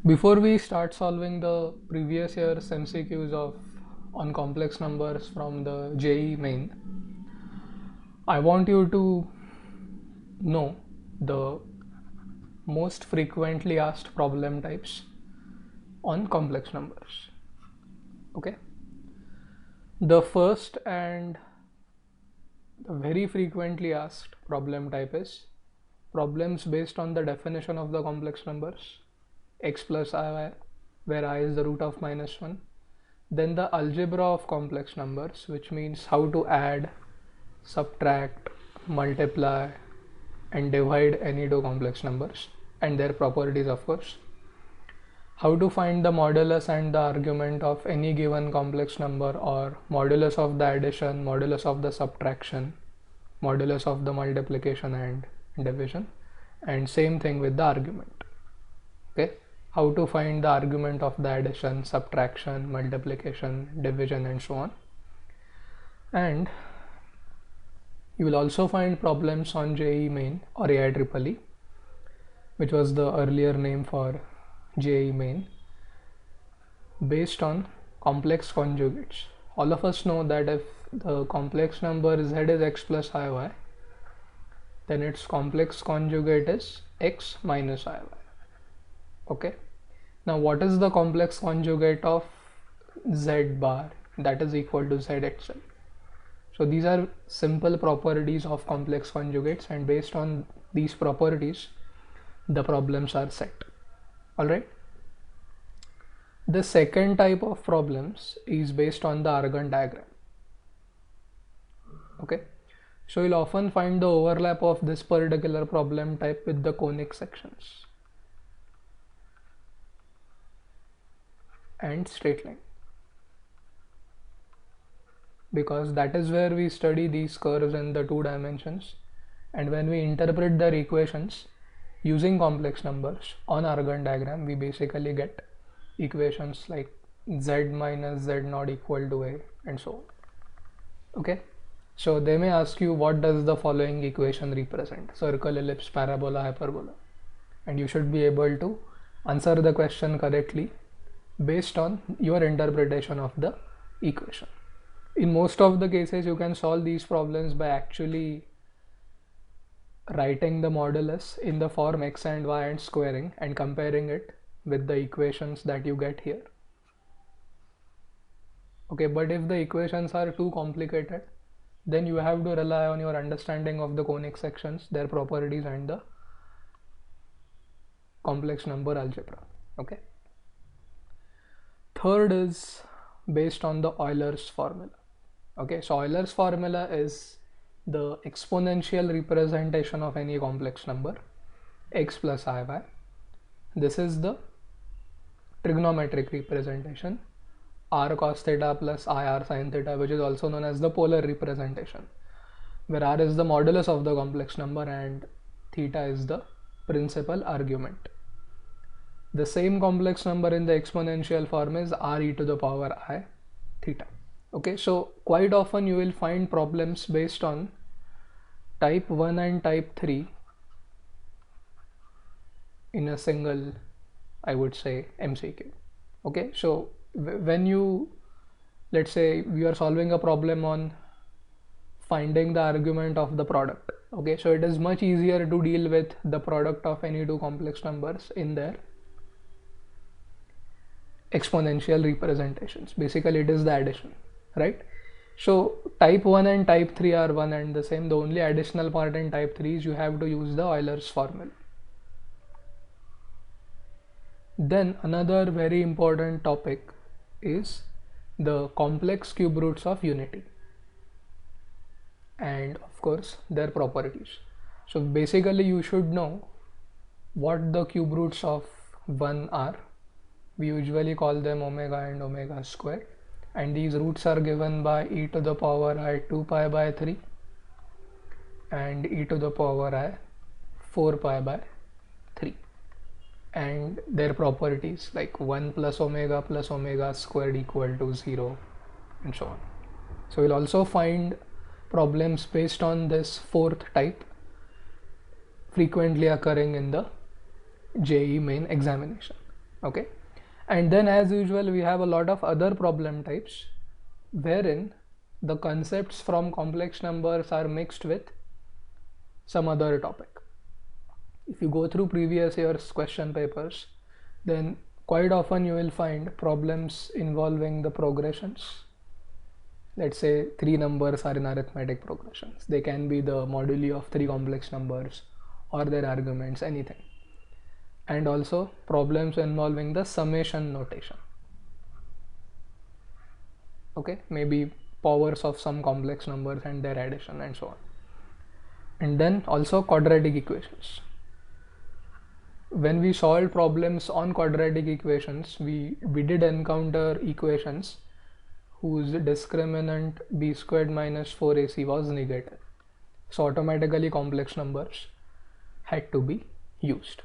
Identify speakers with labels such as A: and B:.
A: Before we start solving the previous year's MCQs on complex numbers from the JEE main, I want you to know the most frequently asked problem types on complex numbers. Okay, the first and the very frequently asked problem type is problems based on the definition of the complex numbers x plus I, where I is the root of -1. Then the algebra of complex numbers, which means how to add, subtract, multiply, and divide any two complex numbers and their properties, of course. How to find the modulus and the argument of any given complex number, or modulus of the addition, modulus of the subtraction, modulus of the multiplication and division, and same thing with the argument. Okay, how to find the argument of the addition, subtraction, multiplication, division, and so on. And you will also find problems on JEE main or AIEEE, which was the earlier name for JEE main, based on complex conjugates. All of us know that if the complex number z is x plus iy, then its complex conjugate is x minus iy. Okay, now what is the complex conjugate of z bar? That is equal to z itself. So these are simple properties of complex conjugates, and based on these properties the problems are set. Alright, the second type of problems is based on the Argand diagram. Okay, so you'll often find the overlap of this particular problem type with the conic sections and straight line, because that is where we study these curves in the 2 dimensions, and when we interpret their equations using complex numbers on Argand diagram, we basically get equations like z minus z naught equal to a, and so on. Okay, so they may ask you, what does the following equation represent? Circle, ellipse, parabola, hyperbola, and you should be able to answer the question correctly based on your interpretation of the equation. In most of the cases, you can solve these problems by actually writing the modulus in the form x and y and squaring and comparing it with the equations that you get here. Okay, but if the equations are too complicated, then you have to rely on your understanding of the conic sections, their properties, and the complex number algebra. Okay, third is based on the Euler's formula. Okay, so Euler's formula is the exponential representation of any complex number x plus iy. This is the trigonometric representation, r cos theta plus ir sin theta, which is also known as the polar representation, where r is the modulus of the complex number and theta is the principal argument. The same complex number in the exponential form is r e to the power I theta. Okay, so quite often you will find problems based on type 1 and type 3 in a single, I would say, MCQ. Okay, so when you, let's say we are solving a problem on finding the argument of the product. Okay, so it is much easier to deal with the product of any two complex numbers in their exponential representations. Basically it is the addition, right? So type 1 and type 3 are one and the same. The only additional part in type 3 is you have to use the Euler's formula. Then another very important topic is the complex cube roots of unity and of course their properties. So basically you should know what the cube roots of 1 are. We usually call them omega and omega squared, and these roots are given by e to the power I 2 pi by 3 and e to the power I 4 pi by 3, and their properties like 1 plus omega squared equal to 0 and so on. So we'll also find problems based on this fourth type frequently occurring in the JEE main examination. Okay, and then as usual we have a lot of other problem types wherein the concepts from complex numbers are mixed with some other topic. If you go through previous year's question papers, then quite often you will find problems involving the progressions. Let's say three numbers are in arithmetic progressions. They can be the moduli of three complex numbers or their arguments, anything. And also problems involving the summation notation. Okay, maybe powers of some complex numbers and their addition and so on. And then also quadratic equations. When we solved problems on quadratic equations, we did encounter equations whose discriminant b squared minus 4ac was negative. So automatically complex numbers had to be used.